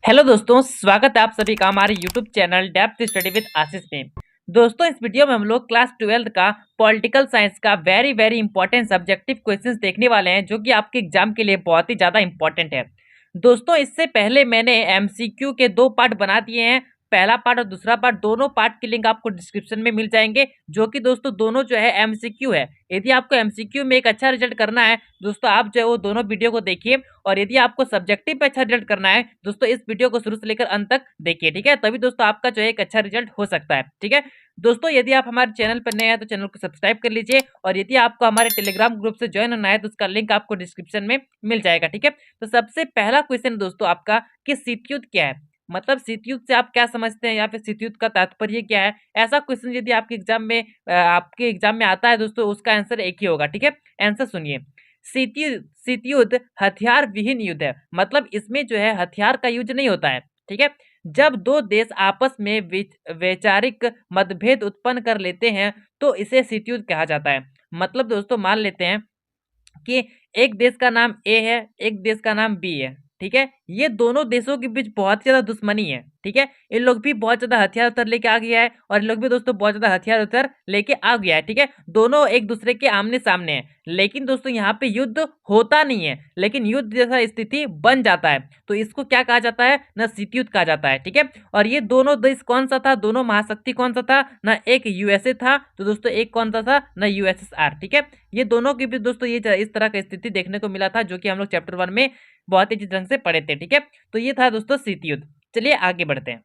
Hello दोस्तों, स्वागत है आप सभी का हमारे YouTube channel depth study with Ashish में। दोस्तों, इस वीडियो में हम लोग क्लास 12th का पॉलिटिकल साइंस का वेरी इंपॉर्टेंट सब्जेक्टिव क्वेश्चंस देखने वाले हैं, जो कि आपके एग्जाम के लिए बहुत ही ज़्यादा इंपॉर्टेंट है। दोस्तों, इससे पहले मैंने एमसीक्यू के 2 पार्ट बना दिए हैं। पहला पार्ट और दूसरा पार्ट, दोनों पार्ट की लिंक आपको डिस्क्रिप्शन में मिल जाएंगे, जो कि दोस्तों दोनों जो है एमसीक्यू है। यदि आपको एमसीक्यू में एक अच्छा रिजल्ट करना है दोस्तों, आप जो है वो दोनों वीडियो को देखिए। और यदि आपको सब्जेक्टिव पे अच्छा रिजल्ट करना है दोस्तों, इस वीडियो को शुरू से लेकर अंत तक देखिए, ठीक है। तभी दोस्तों आपका जो है एक अच्छा रिजल्ट हो सकता है, ठीक है। दोस्तों, यदि आप हमारे चैनल पर नए हैं तो चैनल को सब्सक्राइब कर लीजिए, और यदि आपको हमारे टेलीग्राम ग्रुप से ज्वाइन होना है तो उसका लिंक आपको डिस्क्रिप्शन में मिल जाएगा, ठीक है। तो सबसे पहला क्वेश्चन दोस्तों आपका कि शीतयुद्ध क्या है, मतलब शीतयुद्ध से आप क्या समझते हैं या फिर शीतयुद्ध का तात्पर्य क्या है। ऐसा क्वेश्चन यदि आपके एग्जाम में आता है दोस्तों, उसका आंसर एक ही होगा, ठीक है। आंसर सुनिए। शीत युद्ध हथियार विहीन युद्ध है, मतलब इसमें जो है हथियार का यूज नहीं होता है, ठीक है। जब दो देश आपस में वैचारिक मतभेद उत्पन्न कर लेते हैं तो इसे शीत युद्ध कहा जाता है। मतलब दोस्तों, मान लेते हैं कि एक देश का नाम ए है, एक देश का नाम बी है, ठीक है। ये दोनों देशों के बीच बहुत ज्यादा दुश्मनी है, ठीक है। इन लोग भी बहुत ज्यादा हथियार उतर लेके आ गया है और इन लोग भी दोस्तों बहुत ज्यादा हथियार उतर लेके आ गया है, ठीक है। दोनों एक दूसरे के आमने सामने हैं, लेकिन दोस्तों यहाँ पे युद्ध होता नहीं है, लेकिन युद्ध जैसा स्थिति बन जाता है, तो इसको क्या कहा जाता है ना, शीत युद्ध कहा जाता है, ठीक है। और ये दोनों देश कौन सा था, दोनों महाशक्ति कौन सा था ना, एक यूएसए था तो दोस्तों एक कौन सा था ना, यूएसएसआर, ठीक है। ये दोनों के बीच दोस्तों ये इस तरह की स्थिति देखने को मिला था, जो कि हम लोग चैप्टर 1 में बहुत ही अच्छी ढंग से पढ़े थे, ठीक है। तो ये था दोस्तों शीत युद्ध। चलिए आगे बढ़ते हैं।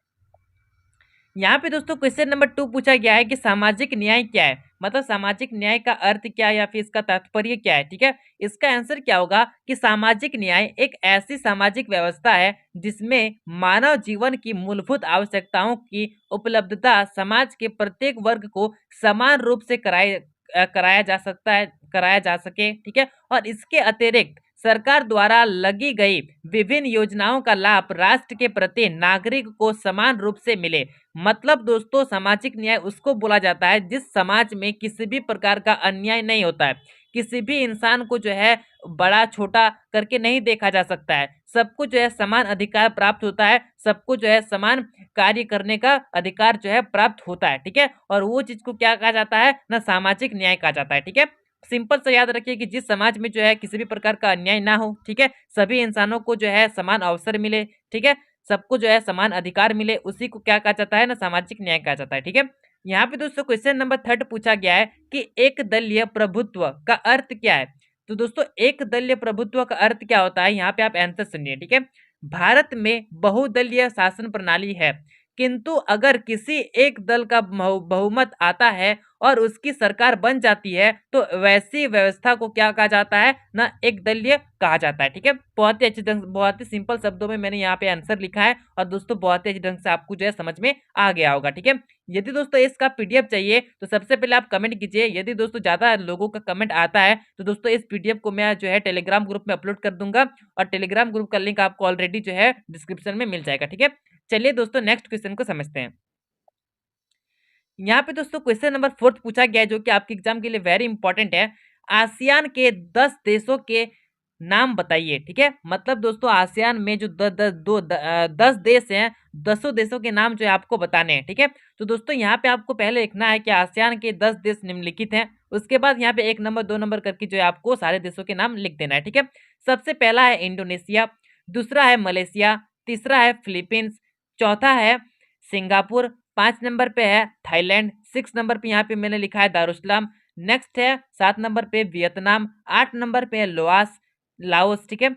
यहाँ पे दोस्तों क्वेश्चन नंबर 2 पूछा गया है कि सामाजिक न्याय क्या है, मतलब सामाजिक न्याय का अर्थ क्या है या फिर इसका तात्पर्य क्या है, ठीक है। इसका आंसर क्या होगा कि सामाजिक न्याय एक ऐसी सामाजिक व्यवस्था है जिसमें मानव जीवन की मूलभूत आवश्यकताओं की उपलब्धता समाज के प्रत्येक वर्ग को समान रूप से कराया जा सकता है, कराया जा सके, ठीक है। और इसके अतिरिक्त सरकार द्वारा लगी गई विभिन्न योजनाओं का लाभ राष्ट्र के प्रति नागरिक को समान रूप से मिले। मतलब दोस्तों, सामाजिक न्याय उसको बोला जाता है जिस समाज में किसी भी प्रकार का अन्याय नहीं होता है, किसी भी इंसान को जो है बड़ा छोटा करके नहीं देखा जा सकता है, सबको जो है समान अधिकार प्राप्त होता है, सबको जो है समान कार्य करने का अधिकार जो है प्राप्त होता है, ठीक है। और वो चीज को क्या कहा जाता है ना, सामाजिक न्याय कहा जाता है, ठीक है। सिंपल से याद रखिए कि जिस समाज में जो है किसी भी प्रकार का अन्याय ना हो, ठीक है, सभी इंसानों को जो है समान अवसर मिले, ठीक है, सबको जो है समान अधिकार मिले, उसी को क्या कहा जाता है ना, सामाजिक न्याय कहा जाता है, ठीक है। यहाँ पे दोस्तों क्वेश्चन नंबर 3 पूछा गया है कि एक दलीय प्रभुत्व का अर्थ क्या है। तो दोस्तों, एक दलीय प्रभुत्व का अर्थ क्या होता है, यहाँ पे आप आंसर सुनिए, ठीक है। भारत में बहुदलीय शासन प्रणाली है, किंतु अगर किसी एक दल का बहुमत आता है और उसकी सरकार बन जाती है तो वैसी व्यवस्था को क्या कहा जाता है ना, एक दलीय कहा जाता है, ठीक है। बहुत ही अच्छे ढंग, बहुत ही सिंपल शब्दों में मैंने यहाँ पे आंसर लिखा है और दोस्तों बहुत ही अच्छे ढंग से आपको जो है समझ में आ गया होगा, ठीक है। यदि दोस्तों इसका पीडीएफ चाहिए तो सबसे पहले आप कमेंट कीजिए। यदि दोस्तों ज्यादा लोगों का कमेंट आता है तो दोस्तों इस पीडीएफ को मैं जो है टेलीग्राम ग्रुप में अपलोड कर दूंगा, और टेलीग्राम ग्रुप का लिंक आपको ऑलरेडी जो है डिस्क्रिप्शन में मिल जाएगा, ठीक है। चलिए दोस्तों नेक्स्ट क्वेश्चन को समझते हैं। यहाँ पे दोस्तों क्वेश्चन नंबर 4 पूछा गया है, जो कि आपके एग्जाम के लिए वेरी इंपॉर्टेंट है। आसियान के 10 देशों के नाम बताइए, ठीक है। मतलब दोस्तों आसियान में जो 10 देश हैं, 10 देशों के नाम जो है आपको बताने हैं, ठीक है। तो दोस्तों यहाँ पे आपको पहले लिखना है कि आसियान के 10 देश निम्नलिखित हैं, उसके बाद यहाँ पे 1 नंबर 2 नंबर करके जो है आपको सारे देशों के नाम लिख देना है, ठीक है। सबसे पहला है इंडोनेशिया, दूसरा है मलेशिया, तीसरा है फिलीपींस, चौथा है सिंगापुर, 5 नंबर पे है थाईलैंड, 6 नंबर पे यहाँ पे मैंने लिखा है दारुसलाम, नेक्स्ट है 7 नंबर पे वियतनाम, 8 नंबर पे है लाओस, ठीक है,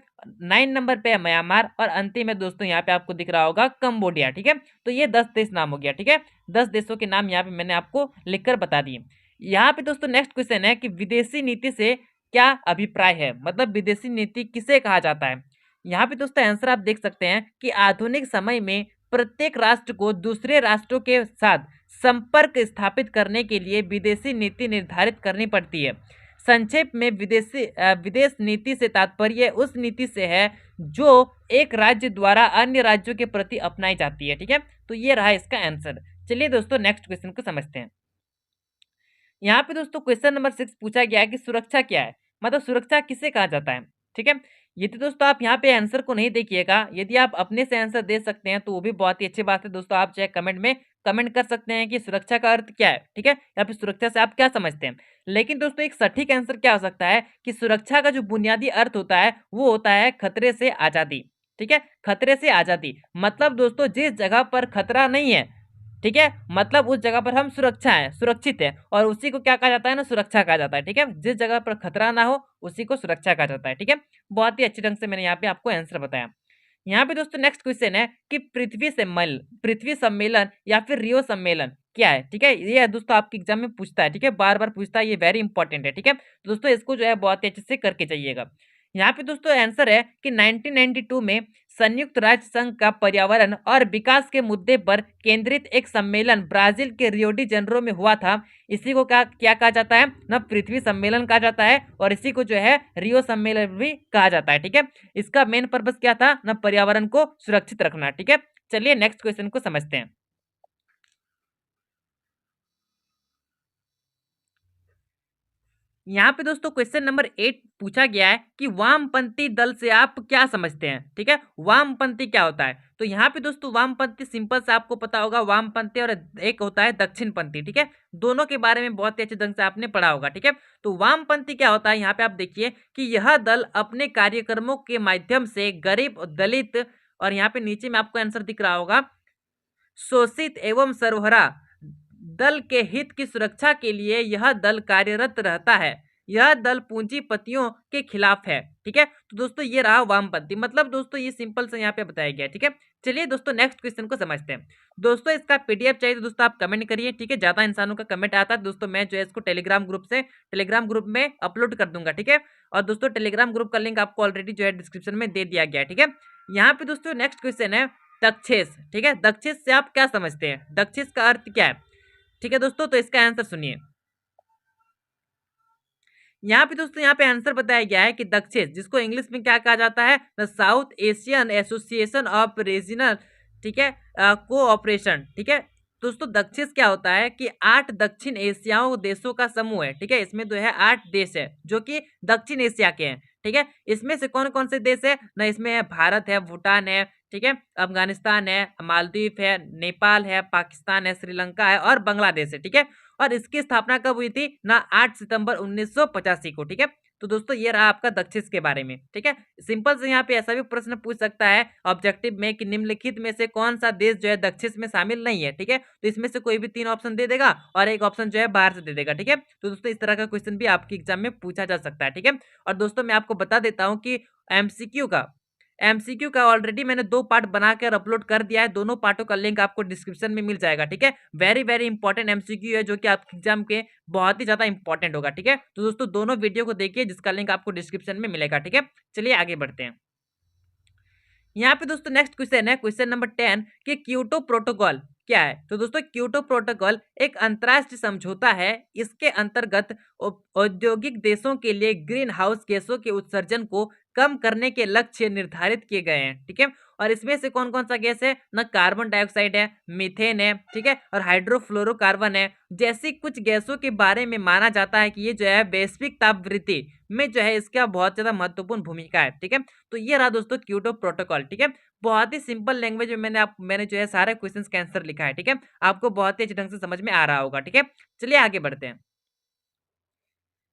9 नंबर पे है म्यांमार, और अंतिम है दोस्तों यहाँ पे आपको दिख रहा होगा कंबोडिया, ठीक है। तो ये 10 देश नाम हो गया, ठीक है। 10 देशों के नाम यहाँ पे मैंने आपको लिखकर बता दिए। यहाँ पे दोस्तों नेक्स्ट क्वेश्चन है कि विदेशी नीति से क्या अभिप्राय है, मतलब विदेशी नीति किसे कहा जाता है। यहाँ पे दोस्तों आंसर आप देख सकते हैं कि आधुनिक समय में प्रत्येक राष्ट्र को दूसरे राष्ट्रों के साथ संपर्क स्थापित करने के लिए विदेशी नीति निर्धारित करनी पड़ती है। संक्षेप में विदेश नीति से तात्पर्य उस नीति से है जो एक राज्य द्वारा अन्य राज्यों के प्रति अपनाई जाती है, ठीक है। तो ये रहा इसका आंसर। चलिए दोस्तों नेक्स्ट क्वेश्चन को समझते हैं। यहाँ पे दोस्तों क्वेश्चन नंबर 6 पूछा गया है कि सुरक्षा क्या है, मतलब सुरक्षा किसे कहा जाता है। ठीक है। यदि दोस्तों आप यहाँ पे आंसर को नहीं देखिएगा, यदि आप अपने से आंसर दे सकते हैं तो वो भी बहुत ही अच्छी बात है दोस्तों। आप चाहे कमेंट में कमेंट कर सकते हैं कि सुरक्षा का अर्थ क्या है, ठीक है, या फिर सुरक्षा से आप क्या समझते हैं। लेकिन दोस्तों एक सटीक आंसर क्या हो सकता है कि सुरक्षा का जो बुनियादी अर्थ होता है वो होता है खतरे से आजादी। ठीक है, खतरे से आजादी मतलब दोस्तों जिस जगह पर खतरा नहीं है, ठीक है, मतलब उस जगह पर हम सुरक्षा है, सुरक्षित है, और उसी को क्या कहा जाता है ना, सुरक्षा कहा जाता है। ठीक है, जिस जगह पर खतरा ना हो उसी को सुरक्षा कहा जाता है। ठीक है, बहुत ही अच्छे ढंग से मैंने यहाँ पे आपको आंसर बताया। यहाँ पे दोस्तों नेक्स्ट क्वेश्चन है कि पृथ्वी सम्मेलन या फिर रियो सम्मेलन क्या है। ठीक है, ये दोस्तों आपके एग्जाम में पूछता है, ठीक है, बार बार पूछता है, ये वेरी इंपॉर्टेंट है। ठीक है, तो दोस्तों इसको जो है बहुत ही अच्छे से करके जाइएगा। यहाँ पे दोस्तों आंसर है कि 1992 में संयुक्त राष्ट्र संघ का पर्यावरण और विकास के मुद्दे पर केंद्रित एक सम्मेलन ब्राजील के रियो डी जेनेरो में हुआ था। इसी को क्या क्या कहा जाता है ना, पृथ्वी सम्मेलन कहा जाता है, और इसी को जो है रियो सम्मेलन भी कहा जाता है। ठीक है, इसका मेन पर्पस क्या था ना, पर्यावरण को सुरक्षित रखना। ठीक है, चलिए नेक्स्ट क्वेश्चन को समझते हैं। यहाँ पे दोस्तों क्वेश्चन नंबर 8 पूछा गया है कि वामपंथी दल से आप क्या समझते हैं। ठीक है, वामपंथी क्या होता है, तो यहाँ पे दोस्तों वामपंथी सिंपल से आपको पता होगा, वामपंथी और एक होता है दक्षिणपंथी। ठीक है, दोनों के बारे में बहुत ही अच्छे ढंग से आपने पढ़ा होगा। ठीक है, तो वामपंथी क्या होता है, यहाँ पे आप देखिए कि यह दल अपने कार्यक्रमों के माध्यम से गरीब, दलित, और यहाँ पे नीचे में आपको आंसर दिख रहा होगा, शोषित एवं सर्वहारा दल के हित की सुरक्षा के लिए यह दल कार्यरत रहता है। यह दल पूंजीपतियों के खिलाफ है। ठीक है, तो दोस्तों ये रहा वामपंथी, मतलब दोस्तों ये सिंपल से यहाँ पे बताया गया है। ठीक है, चलिए दोस्तों नेक्स्ट क्वेश्चन को समझते हैं। दोस्तों इसका पीडीएफ चाहिए तो दोस्तों आप कमेंट करिए। ठीक है, ज्यादा इंसानों का कमेंट आता है दोस्तों, मैं जो है इसको टेलीग्राम ग्रुप में अपलोड कर दूंगा। ठीक है, और दोस्तों टेलीग्राम ग्रुप का लिंक आपको ऑलरेडी जो है डिस्क्रिप्शन में दे दिया गया है। ठीक है, यहाँ पे दोस्तों नेक्स्ट क्वेश्चन है दक्षेस। ठीक है, दक्षेस से आप क्या समझते हैं, दक्षेस का अर्थ क्या है। ठीक है दोस्तों, तो इसका आंसर सुनिए। यहाँ पे दोस्तों यहाँ पे आंसर बताया गया है कि दक्षेस, जिसको इंग्लिश में क्या कहा जाता है, the south Asian association of regional, ठीक है, कोऑपरेशन। ठीक है, दोस्तों दक्षेस क्या होता है कि 8 दक्षिण एशियाओं देशों का समूह है। ठीक है, इसमें जो है 8 देश है जो कि दक्षिण एशिया के हैं। ठीक है, इसमें से कौन कौन से देश है ना, इसमें है भारत है, भूटान है, ठीक है, अफगानिस्तान है, मालदीव है, नेपाल है, पाकिस्तान है, श्रीलंका है और बांग्लादेश है। ठीक है, और इसकी स्थापना कब हुई थी ना, 8 सितंबर 1985 को। ठीक है, तो दोस्तों ये रहा आपका दक्षिण के बारे में। ठीक है, सिंपल से यहाँ पे ऐसा भी प्रश्न पूछ सकता है ऑब्जेक्टिव में कि निम्नलिखित में से कौन सा देश जो है दक्षिण में शामिल नहीं है। ठीक है, तो इसमें से कोई भी 3 ऑप्शन दे देगा और एक ऑप्शन जो है बाहर से दे देगा। ठीक है, तो दोस्तों इस तरह का क्वेश्चन भी आपके एग्जाम में पूछा जा सकता है। ठीक है, और दोस्तों मैं आपको बता देता हूँ कि एमसीक्यू का ऑलरेडी मैंने 2 पार्ट बनाकर अपलोड कर दिया है, दोनों पार्टों का लिंक आपको डिस्क्रिप्शन में मिल जाएगा। ठीक है, वेरी वेरी इंपॉर्टेंट एमसीक्यू है जो कि आपके एग्जाम के बहुत ही ज्यादा इंपॉर्टेंट होगा। ठीक है, तो दोस्तों दोनों वीडियो को देखिए जिसका लिंक आपको डिस्क्रिप्शन में मिलेगा। ठीक है, चलिए आगे बढ़ते हैं। यहाँ पे दोस्तों नेक्स्ट क्वेश्चन है क्वेश्चन नंबर 10 कि क्योटो प्रोटोकॉल क्या है। तो दोस्तों क्योटो प्रोटोकॉल एक अंतरराष्ट्रीय समझौता है। इसके अंतर्गत औद्योगिक देशों के लिए ग्रीन हाउस गैसों के उत्सर्जन को कम करने के लक्ष्य निर्धारित किए गए हैं। ठीक है, और इसमें से कौन कौन सा गैस है ना, कार्बन डाइऑक्साइड है, मीथेन है, ठीक है, और हाइड्रोफ्लोरोकार्बन है, जैसी कुछ गैसों के बारे में माना जाता है कि ये जो है वैश्विक ताप वृद्धि में जो है इसका बहुत ज्यादा महत्वपूर्ण भूमिका है। ठीक है, तो ये रहा दोस्तों क्योटो प्रोटोकॉल। ठीक है, बहुत ही सिंपल लैंग्वेज में मैंने जो है सारे क्वेश्चंस का आंसर लिखा है। ठीक है, आपको बहुत ही अच्छे ढंग से समझ में आ रहा होगा। ठीक है, चलिए आगे बढ़ते हैं।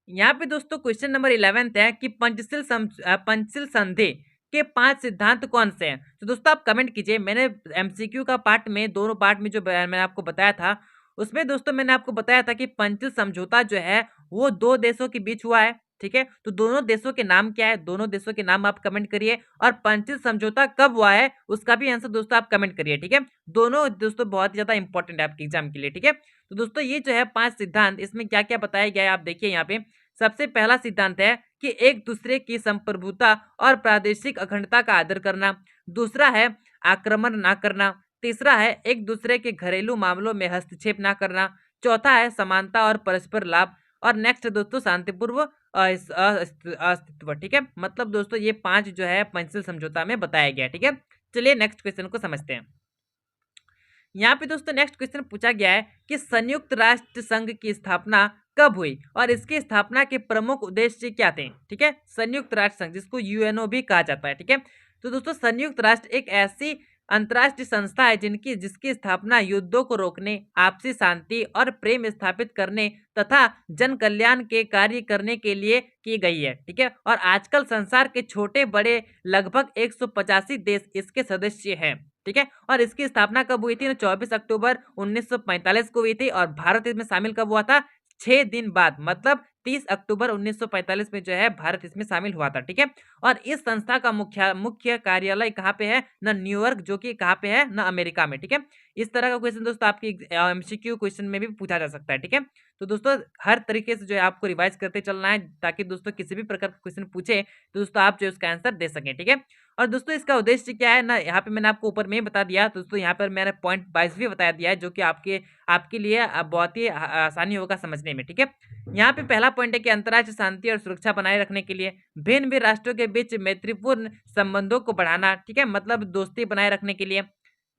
यहाँ पे दोस्तों क्वेश्चन नंबर 11 है कि पंचशील संधि के 5 सिद्धांत कौन से हैं। तो दोस्तों आप कमेंट कीजिए। मैंने एमसीक्यू का पार्ट में, दोनों पार्ट में जो मैंने आपको बताया था, उसमें दोस्तों मैंने आपको बताया था कि पंचशील समझौता जो है वो 2 देशों के बीच हुआ है। ठीक है, तो दोनों देशों के नाम क्या है, दोनों देशों के नाम आप कमेंट करिए, और पंचशील समझौता कब हुआ है उसका भी आंसर दोस्तों आप कमेंट करिए। ठीक है, दोनों दोस्तों बहुत ही ज्यादा इंपॉर्टेंट है आपके एग्जाम के लिए। ठीक है, तो दोस्तों ये जो है 5 सिद्धांत, इसमें क्या क्या बताया गया है आप देखिए। यहाँ पे सबसे पहला सिद्धांत है कि एक दूसरे की संप्रभुता और प्रादेशिक अखंडता का आदर करना। दूसरा है आक्रमण ना करना। तीसरा है एक दूसरे के घरेलू मामलों में हस्तक्षेप ना करना। चौथा है समानता और परस्पर लाभ। और नेक्स्ट दोस्तों शांतिपूर्व अस्तित्व। ठीक है, मतलब दोस्तों ये 5 जो है पंचशील समझौता में बताया गया। ठीक है, चलिए नेक्स्ट क्वेश्चन को समझते हैं। यहाँ पे दोस्तों नेक्स्ट क्वेश्चन पूछा गया है कि संयुक्त राष्ट्र संघ की स्थापना कब हुई और इसकी स्थापना के प्रमुख उद्देश्य क्या थे। ठीक है, संयुक्त राष्ट्र संघ जिसको यूएनओ भी कहा जाता है। ठीक है, तो दोस्तों संयुक्त राष्ट्र एक ऐसी अंतर्राष्ट्रीय संस्था है जिसकी स्थापना युद्धों को रोकने, आपसी शांति और प्रेम स्थापित करने तथा जन कल्याण के कार्य करने के लिए की गई है। ठीक है, और आजकल संसार के छोटे बड़े लगभग 185 देश इसके सदस्य हैं। ठीक है, और इसकी स्थापना कब हुई थी? 24 अक्टूबर 1945 को हुई थी और भारत इसमें शामिल कब हुआ था? 6 दिन बाद, मतलब 30 अक्टूबर 1945 में जो है भारत इसमें शामिल हुआ था। ठीक है, और इस संस्था का मुख्य कार्यालय कहाँ पे है? न न्यूयॉर्क, जो कि कहाँ पे है? न अमेरिका में। ठीक है, इस तरह का क्वेश्चन दोस्तों आपकी एमसीक्यू क्वेश्चन में भी पूछा जा सकता है। ठीक है, तो दोस्तों हर तरीके से जो है आपको रिवाइज करते चलना है ताकि दोस्तों किसी भी प्रकार का क्वेश्चन पूछे तो दोस्तों आप जो है उसका आंसर दे सकें। ठीक है, और दोस्तों इसका उद्देश्य क्या है ना, यहाँ पे मैंने आपको ऊपर में ही बता दिया। दोस्तों यहाँ पर मैंने पॉइंट वाइज भी बताया दिया है जो कि आपके लिए बहुत ही आसानी होगा समझने में। ठीक है, यहाँ पे पहला पॉइंट है कि अंतर्राष्ट्रीय शांति और सुरक्षा बनाए रखने के लिए भिन्न भिन्न राष्ट्रों के बीच मैत्रीपूर्ण संबंधों को बढ़ाना। ठीक है, मतलब दोस्ती बनाए रखने के लिए।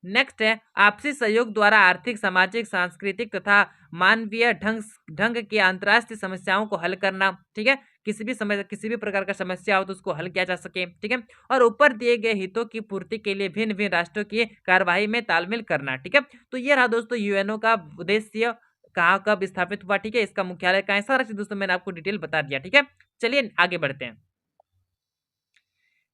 नेक्स्ट है आपसी सहयोग द्वारा आर्थिक, सामाजिक, सांस्कृतिक तथा मानवीय ढंग की अंतर्राष्ट्रीय समस्याओं को हल करना। ठीक है, किसी भी प्रकार का समस्या हो तो उसको हल किया जा सके। ठीक है, और ऊपर दिए गए हितों की पूर्ति के लिए भिन्न भिन्न राष्ट्रों की कार्यवाही में तालमेल करना। ठीक है, तो ये रहा दोस्तों यूएनओ का उद्देश्य, कहाँ कब स्थापित हुआ। ठीक है, इसका मुख्यालय कहाँ है, सारा चीज दोस्तों मैंने आपको डिटेल बता दिया। ठीक है, चलिए आगे बढ़ते हैं।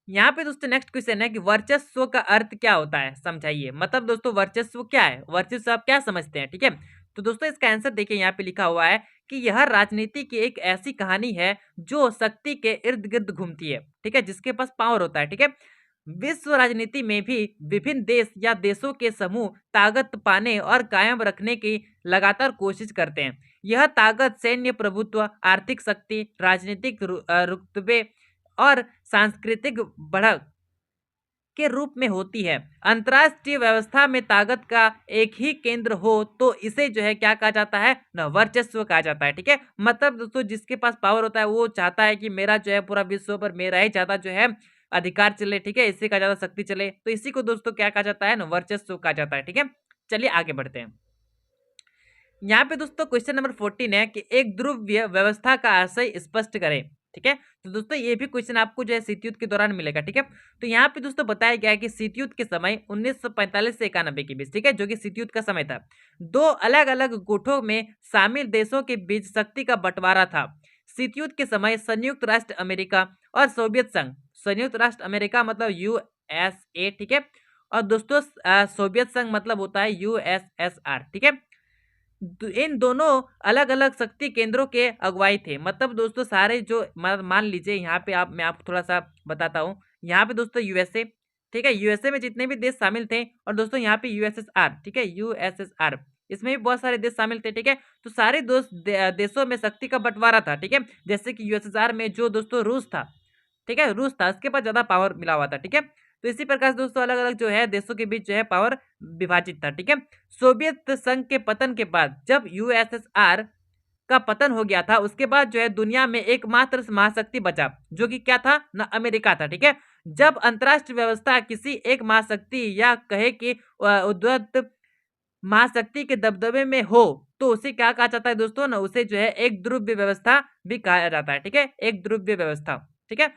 यहाँ पे दोस्तों नेक्स्ट क्वेश्चन है कि वर्चस्व का अर्थ क्या होता है, समझाइए। मतलब दोस्तों वर्चस्व क्या है, वर्चस्व आप क्या समझते हैं। ठीक है, तो दोस्तों इसका आंसर देखिए, यहाँ पे लिखा हुआ है कि यह राजनीति की एक ऐसी कहानी है जो शक्ति के इर्द गिर्द घूमती है। ठीक है, जिसके पास पावर होता है। ठीक है, विश्व राजनीति में भी विभिन्न देश या देशों के समूह ताकत पाने और कायम रखने की लगातार कोशिश करते हैं। यह ताकत सैन्य प्रभुत्व, आर्थिक शक्ति, राजनीतिक रुतबे और सांस्कृतिक बढ़त के रूप में होती है। अंतर्राष्ट्रीय व्यवस्था में ताकत का एक ही केंद्र हो तो इसे जो है क्या कहा जाता है ना, वर्चस्व कहा जाता है। ठीक है, मतलब दोस्तों जिसके पास पावर होता है वो चाहता है कि मेरा जो है पूरा विश्व पर मेरा ही ज्यादा जो है अधिकार चले। ठीक है, इसी का ज्यादा शक्ति चले, तो इसी को दोस्तों क्या कहा जाता है ना, वर्चस्व कहा जाता है। ठीक है, चलिए आगे बढ़ते हैं। यहाँ पे दोस्तों क्वेश्चन नंबर 14 है कि एक ध्रुवीय व्यवस्था का आशय स्पष्ट करें। ठीक है, तो दोस्तों ये भी क्वेश्चन आपको जो है शीत युद्ध के दौरान मिलेगा। ठीक है, तो यहाँ पे दोस्तों बताया गया है कि शीत युद्ध के समय 1945 से 91 के बीच, ठीक है, जो कि शीत युद्ध का समय था, दो अलग अलग गुटों में शामिल देशों के बीच शक्ति का बंटवारा था। शीत युद्ध के समय संयुक्त राष्ट्र अमेरिका और सोवियत संघ, संयुक्त राष्ट्र अमेरिका मतलब यूएसए। ठीक है, और दोस्तों सोवियत संघ मतलब होता है यूएसएसआर। ठीक है, इन दोनों अलग अलग शक्ति केंद्रों के अगुवाई थे। मतलब दोस्तों सारे जो मान लीजिए यहाँ पे मैं आपको थोड़ा सा बताता हूँ। यहाँ पे दोस्तों यूएसए, ठीक है, यूएसए में जितने भी देश शामिल थे, और दोस्तों यहाँ पे यूएसएसआर, ठीक है, यूएसएसआर, इसमें भी बहुत सारे देश शामिल थे। ठीक है, तो सारे देशों में शक्ति का बंटवारा था। ठीक है, जैसे कि यूएसएसआर में जो दोस्तों रूस था, ठीक है, रूस था, उसके पास ज्यादा पावर मिला हुआ था। ठीक है, तो इसी प्रकार से दोस्तों अलग अलग जो है देशों के बीच जो है पावर विभाजित था। ठीक है, सोवियत संघ के पतन के बाद जब यूएसएसआर का पतन हो गया था, उसके बाद जो है दुनिया में एकमात्र महाशक्ति बचा जो कि क्या था ना, अमेरिका था। ठीक है, जब अंतरराष्ट्रीय व्यवस्था किसी एक महाशक्ति या कहे कि उद्धत महाशक्ति के दबदबे में हो तो उसे क्या कहा जाता है दोस्तों ना, उसे जो है एक ध्रुवीय व्यवस्था भी कहा जाता है। ठीक है, एक ध्रुवीय व्यवस्था। ठीक है,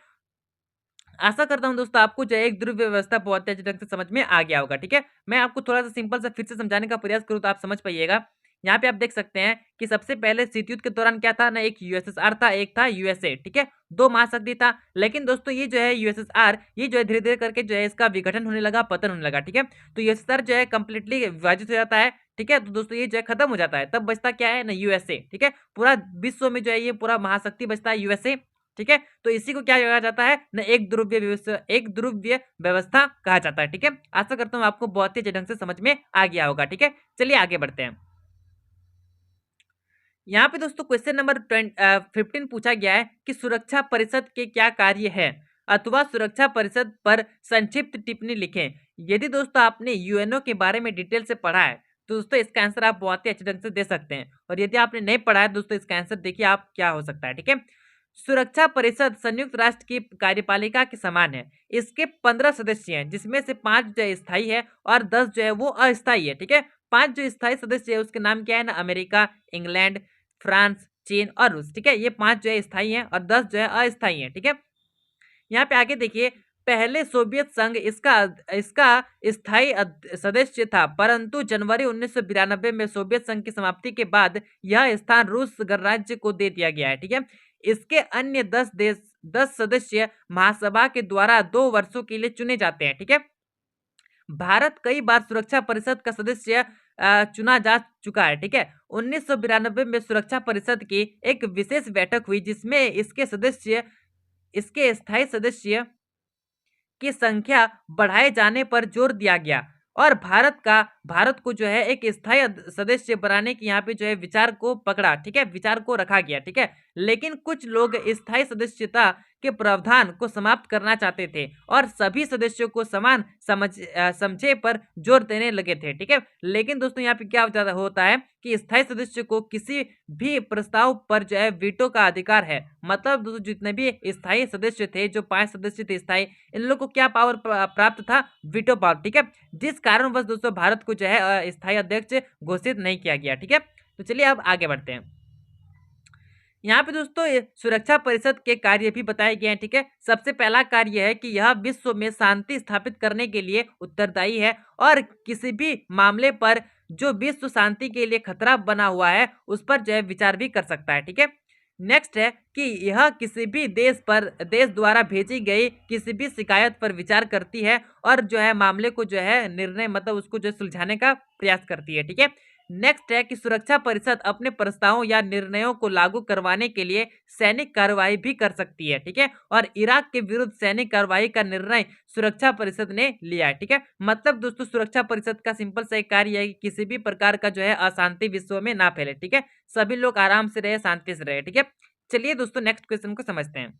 आशा करता हूं दोस्तों आपको जो है एक ध्रुव व्यवस्था बहुत अच्छे ढंग से समझ में आ गया होगा। ठीक है, मैं आपको थोड़ा सा सिंपल सा फिर से समझाने का प्रयास करूं तो आप समझ पाइएगा। यहाँ पे आप देख सकते हैं कि सबसे पहले शीत युद्ध के दौरान क्या था ना, एक यूएसएसआर था, एक था यूएसए। ठीक है, दो महाशक्ति था, लेकिन दोस्तों ये जो है यूएसएसआर, ये जो है धीरे धीरे करके जो है इसका विघटन होने लगा, पतन होने लगा। ठीक है, तो यूएसएसआर जो है कंप्लीटली विभाजित हो जाता है। ठीक है, तो दोस्तों ये जो है खत्म हो जाता है, तब बचता क्या है ना, यूएसए। ठीक है, पूरा विश्व में जो है ये पूरा महाशक्ति बचता है यूएसए। ठीक है, तो इसी को क्या कहा जाता है ना, एक ध्रुवीय व्यवस्था कहा जाता है। ठीक है, आशा करता हूँ आपको बहुत ही अच्छे ढंग से समझ में आ गया होगा। ठीक है, चलिए आगे बढ़ते हैं। यहाँ पे दोस्तों क्वेश्चन नंबर 15 पूछा गया है कि सुरक्षा परिषद के क्या कार्य है, अथवा सुरक्षा परिषद पर संक्षिप्त टिप्पणी लिखें। यदि दोस्तों आपने यूएनओ के बारे में डिटेल से पढ़ा है तो दोस्तों इसका आंसर आप बहुत ही अच्छे ढंग से दे सकते हैं, और यदि आपने नहीं पढ़ा है दोस्तों इसका आंसर देखिए आप क्या हो सकता है। ठीक है, सुरक्षा परिषद संयुक्त राष्ट्र की कार्यपालिका के समान है। इसके 15 सदस्य हैं, जिसमें से 5 जो है स्थायी है और 10 जो है वो अस्थायी है। ठीक है, 5 जो स्थायी सदस्य है उसके नाम क्या है ना, अमेरिका, इंग्लैंड, फ्रांस, चीन और रूस। ठीक है, ये 5 जो है स्थायी हैं और 10 जो है अस्थायी हैं। ठीक है, यहाँ पे आगे देखिए, पहले सोवियत संघ इसका इसका स्थायी सदस्य था, परंतु जनवरी 1992 में सोवियत संघ की समाप्ति के बाद यह स्थान रूस गणराज्य को दे दिया गया है। ठीक है, इसके अन्य 10 सदस्य महासभा के द्वारा 2 वर्षों के लिए चुने जाते हैं। ठीक है, भारत कई बार सुरक्षा परिषद का सदस्य चुना जा चुका है। ठीक है, 1992 में सुरक्षा परिषद की एक विशेष बैठक हुई जिसमें इसके स्थायी सदस्य की संख्या बढ़ाए जाने पर जोर दिया गया और भारत को जो है एक स्थायी सदस्य बनाने की यहाँ पे जो है विचार को पकड़ा। ठीक है, विचार को रखा गया। ठीक है, लेकिन कुछ लोग स्थायी सदस्यता के प्रावधान को समाप्त करना चाहते थे और सभी सदस्यों को समान समझे पर जोर देने लगे थे। ठीक है, लेकिन दोस्तों यहाँ पे क्या होता है कि स्थायी सदस्य को किसी भी प्रस्ताव पर जो है वीटो का अधिकार है। मतलब दोस्तों जितने भी स्थायी सदस्य थे, जो 5 सदस्य थे स्थायी, इन लोगों को क्या पावर प्राप्त था? Veto power. ठीक है, जिस कारणवश दोस्तों भारत को जो है स्थायी अध्यक्ष घोषित नहीं किया गया। ठीक है, तो चलिए अब आगे बढ़ते हैं। यहाँ पे दोस्तों सुरक्षा परिषद के कार्य भी बताए गए हैं। ठीक है, सबसे पहला कार्य है कि यह विश्व में शांति स्थापित करने के लिए उत्तरदायी है और किसी भी मामले पर जो विश्व शांति के लिए खतरा बना हुआ है उस पर जो है विचार भी कर सकता है। ठीक है, नेक्स्ट है कि यह किसी भी देश द्वारा भेजी गई किसी भी शिकायत पर विचार करती है और जो है मामले को जो है निर्णय मतलब उसको जो सुलझाने का प्रयास करती है। ठीक है, नेक्स्ट है कि सुरक्षा परिषद अपने प्रस्तावों या निर्णयों को लागू करवाने के लिए सैनिक कार्रवाई भी कर सकती है। ठीक है, और इराक के विरुद्ध सैनिक कार्रवाई का निर्णय सुरक्षा परिषद ने लिया है। ठीक है, मतलब दोस्तों सुरक्षा परिषद का सिंपल सा एक कार्य है कि किसी भी प्रकार का जो है अशांति विश्व में ना फैले। ठीक है, सभी लोग आराम से रहे, शांति से रहे। ठीक है, चलिए दोस्तों नेक्स्ट क्वेश्चन को समझते हैं।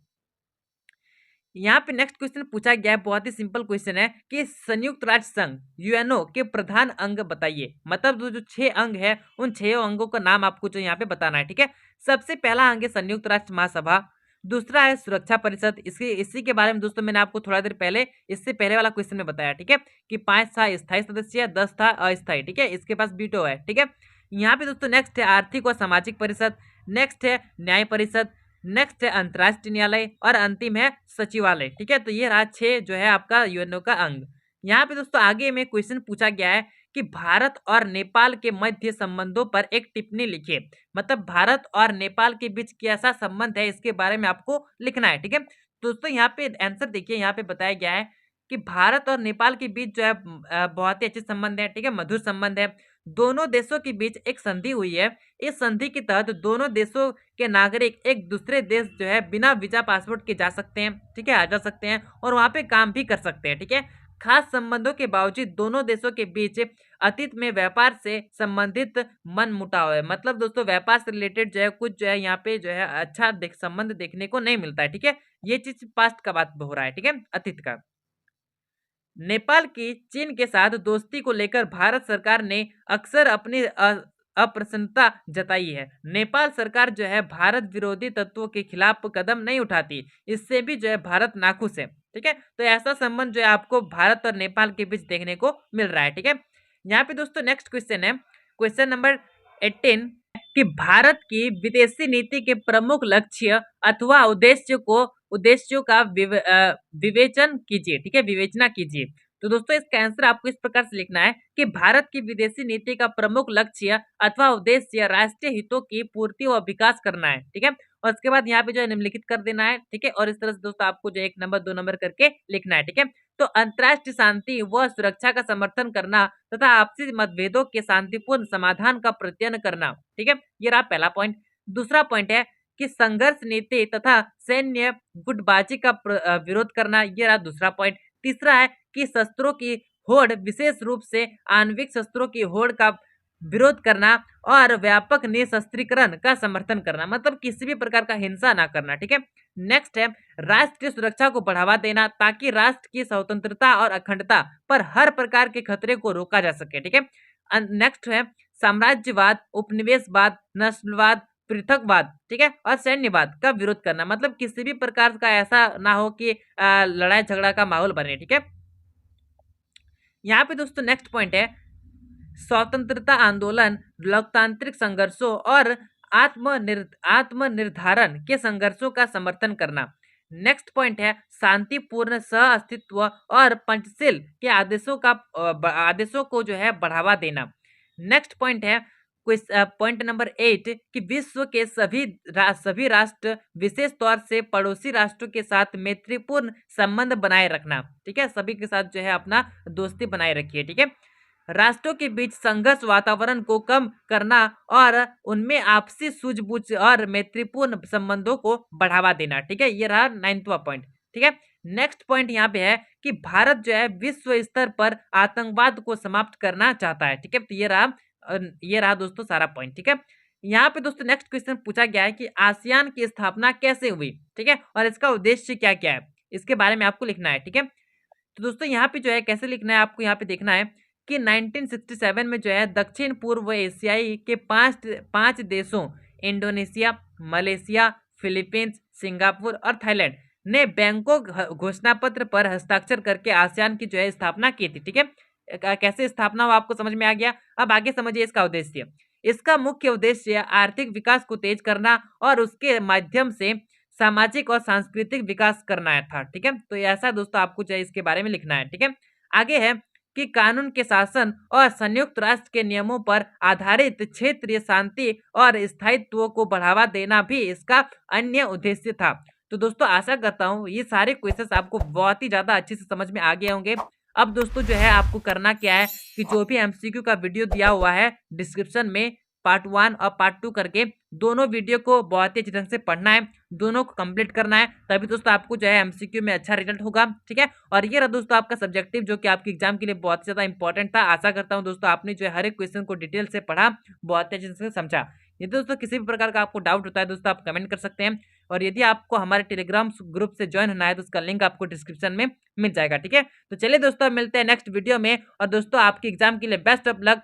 यहाँ पे नेक्स्ट क्वेश्चन पूछा गया है, बहुत ही सिंपल क्वेश्चन है कि संयुक्त राष्ट्र संघ यूएनओ के प्रधान अंग बताइए। मतलब जो 6 अंग है उन 6 अंगों का नाम आपको जो यहाँ पे बताना है। ठीक है, सबसे पहला अंग है संयुक्त राष्ट्र महासभा, दूसरा है सुरक्षा परिषद। इसी के बारे में दोस्तों मैंने आपको थोड़ा देर पहले इससे पहले वाला क्वेश्चन में बताया। ठीक है, कि 5 था स्थायी सदस्य, 10 था अस्थायी। ठीक है, इसके पास वीटो है। ठीक है, यहाँ पे दोस्तों नेक्स्ट है आर्थिक और सामाजिक परिषद, नेक्स्ट है न्याय परिषद, नेक्स्ट है अंतर्राष्ट्रीय न्यायालय और अंतिम है सचिवालय। ठीक है, तो ये रहा 6 जो है आपका यूएनओ का अंग। यहाँ पे दोस्तों आगे में क्वेश्चन पूछा गया है कि भारत और नेपाल के मध्य संबंधों पर एक टिप्पणी लिखिए। मतलब भारत और नेपाल के बीच कैसा संबंध है इसके बारे में आपको लिखना है। ठीक है, दोस्तों यहाँ पे आंसर देखिए, यहाँ पे बताया गया है कि भारत और नेपाल के बीच जो है बहुत ही अच्छे संबंध है। ठीक है, मधुर संबंध है। दोनों देशों के बीच एक संधि हुई है। इस संधि के तहत दोनों देशों के नागरिक एक दूसरे देश जो है बिना वीजा पासपोर्ट के जा सकते हैं। ठीक है, आ जा सकते हैं और वहाँ पे काम भी कर सकते हैं। ठीक है, खास संबंधों के बावजूद दोनों देशों के बीच अतीत में व्यापार से संबंधित मन मुटाव है। मतलब दोस्तों व्यापार से रिलेटेड जो है कुछ जो है यहाँ पे जो है अच्छा संबंध देखने को नहीं मिलता है। ठीक है, ये चीज पास्ट का बात हो रहा है। ठीक है, अतीत का। नेपाल की चीन के साथ दोस्ती को लेकर भारत सरकार ने अक्सर अपनी अप्रसन्नता जताई है। नेपाल सरकार जो है भारत विरोधी तत्वों के खिलाफ कदम नहीं उठाती, इससे भी जो है भारत नाखुश है। ठीक है, तो ऐसा संबंध जो है आपको भारत और नेपाल के बीच देखने को मिल रहा है। ठीक है, यहाँ पे दोस्तों नेक्स्ट क्वेश्चन है, क्वेश्चन नंबर 18 कि भारत की विदेशी नीति के प्रमुख लक्ष्य अथवा उद्देश्यों का विवेचन कीजिए। ठीक है, विवेचना कीजिए। तो दोस्तों इसका आंसर आपको इस प्रकार से लिखना है कि भारत की विदेशी नीति का प्रमुख लक्ष्य अथवा उद्देश्य राष्ट्रीय हितों की पूर्ति व विकास करना है। ठीक है, और उसके बाद यहाँ पे जो है निम्नलिखित कर देना है। ठीक है, और इस तरह से दोस्तों आपको जो 1 नंबर 2 नंबर करके लिखना है। ठीक है, तो अंतर्राष्ट्रीय शांति व सुरक्षा का समर्थन करना तथा आपसी मतभेदों के शांतिपूर्ण समाधान का प्रत्ययन करना। ठीक है, ये रहा पहला पॉइंट। दूसरा पॉइंट है कि संघर्ष नीति तथा सैन्य गुटबाजी का विरोध करना, ये रहा दूसरा पॉइंट। तीसरा है कि शस्त्रों की होड़, विशेष रूप से आणविक शस्त्रों की होड़ का विरोध करना और व्यापक निशस्त्रीकरण का समर्थन करना। मतलब किसी भी प्रकार का हिंसा ना करना। ठीक है, नेक्स्ट है राष्ट्रीय सुरक्षा को बढ़ावा देना ताकि राष्ट्र की स्वतंत्रता और अखंडता पर हर प्रकार के खतरे को रोका जा सके। ठीक है, नेक्स्ट है साम्राज्यवाद, उपनिवेशवाद, नस्लवाद, पृथकवाद, ठीक है, और सैन्यवाद का विरोध करना। मतलब किसी भी प्रकार का ऐसा ना हो कि लड़ाई झगड़ा का माहौल बने। ठीक है, यहाँ पे दोस्तों नेक्स्ट पॉइंट है स्वतंत्रता आंदोलन, लोकतांत्रिक संघर्षों और आत्मनिर्धारण के संघर्षों का समर्थन करना। नेक्स्ट पॉइंट है शांतिपूर्ण सह अस्तित्व और पंचशील के आदेशों को जो है बढ़ावा देना। नेक्स्ट पॉइंट है पॉइंट नंबर 8 कि विश्व के सभी राष्ट्र विशेष तौर से पड़ोसी राष्ट्रों के साथ मैत्रीपूर्ण संबंध बनाए रखना। ठीक है, सभी के साथ जो है अपना दोस्ती बनाए रखिए। ठीक है, राष्ट्रों के बीच संघर्ष वातावरण को कम करना और उनमें आपसी सूझबूझ और मैत्रीपूर्ण संबंधों को बढ़ावा देना। ठीक है, ये रहा 9वां पॉइंट। ठीक है, नेक्स्ट पॉइंट यहाँ पे है कि भारत जो है विश्व स्तर पर आतंकवाद को समाप्त करना चाहता है। ठीक है, तो ये रहा दोस्तों सारा पॉइंट। ठीक है, यहाँ पे दोस्तों नेक्स्ट क्वेश्चन पूछा गया है कि आसियान की स्थापना कैसे हुई। ठीक है, और इसका उद्देश्य क्या क्या है, इसके बारे में आपको लिखना है। ठीक है, तो दोस्तों यहाँ पे जो है कैसे लिखना है, आपको यहाँ पे देखना है कि 1967 में जो है दक्षिण पूर्व एशियाई के पांच देशों इंडोनेशिया, मलेशिया, फिलीपींस, सिंगापुर और थाईलैंड ने बैंकॉक घोषणा पत्र पर हस्ताक्षर करके आसियान की जो है स्थापना की थी। ठीक है, कैसे स्थापना हुआ आपको समझ में आ गया। अब आगे समझिए इसका उद्देश्य। इसका मुख्य उद्देश्य आर्थिक विकास को तेज करना और उसके माध्यम से सामाजिक और सांस्कृतिक विकास करना है था। ठीक है, तो ऐसा दोस्तों आपको जो है इसके बारे में लिखना है। ठीक है, आगे है कि कानून के शासन और संयुक्त राष्ट्र के नियमों पर आधारित क्षेत्रीय शांति और स्थायित्व को बढ़ावा देना भी इसका अन्य उद्देश्य था। तो दोस्तों आशा करता हूँ ये सारे क्वेश्चंस आपको बहुत ही ज्यादा अच्छे से समझ में आ गए होंगे। अब दोस्तों जो है आपको करना क्या है कि जो भी एमसीक्यू का वीडियो दिया हुआ है डिस्क्रिप्शन में पार्ट 1 और पार्ट 2 करके दोनों वीडियो को बहुत ही अच्छे ढंग से पढ़ना है, दोनों को कंप्लीट करना है, तभी दोस्तों आपको जो है एमसीक्यू में अच्छा रिजल्ट होगा। ठीक है, और ये रहा दोस्तों आपका सब्जेक्टिव जो कि आपके एग्जाम के लिए बहुत ही ज्यादा इंपॉर्टेंट था। आशा करता हूँ दोस्तों आपने जो है हर एक क्वेश्चन को डिटेल से पढ़ा, बहुत ही अच्छे से समझा। यदि दोस्तों किसी भी प्रकार का आपको डाउट होता है दोस्तों आप कमेंट कर सकते हैं, और यदि आपको हमारे टेलीग्राम ग्रुप से ज्वाइन होना है तो उसका लिंक आपको डिस्क्रिप्शन में मिल जाएगा। ठीक है, तो चलिए दोस्तों मिलते हैं नेक्स्ट वीडियो में, और दोस्तों आपके एग्जाम के लिए बेस्ट ऑफ लक।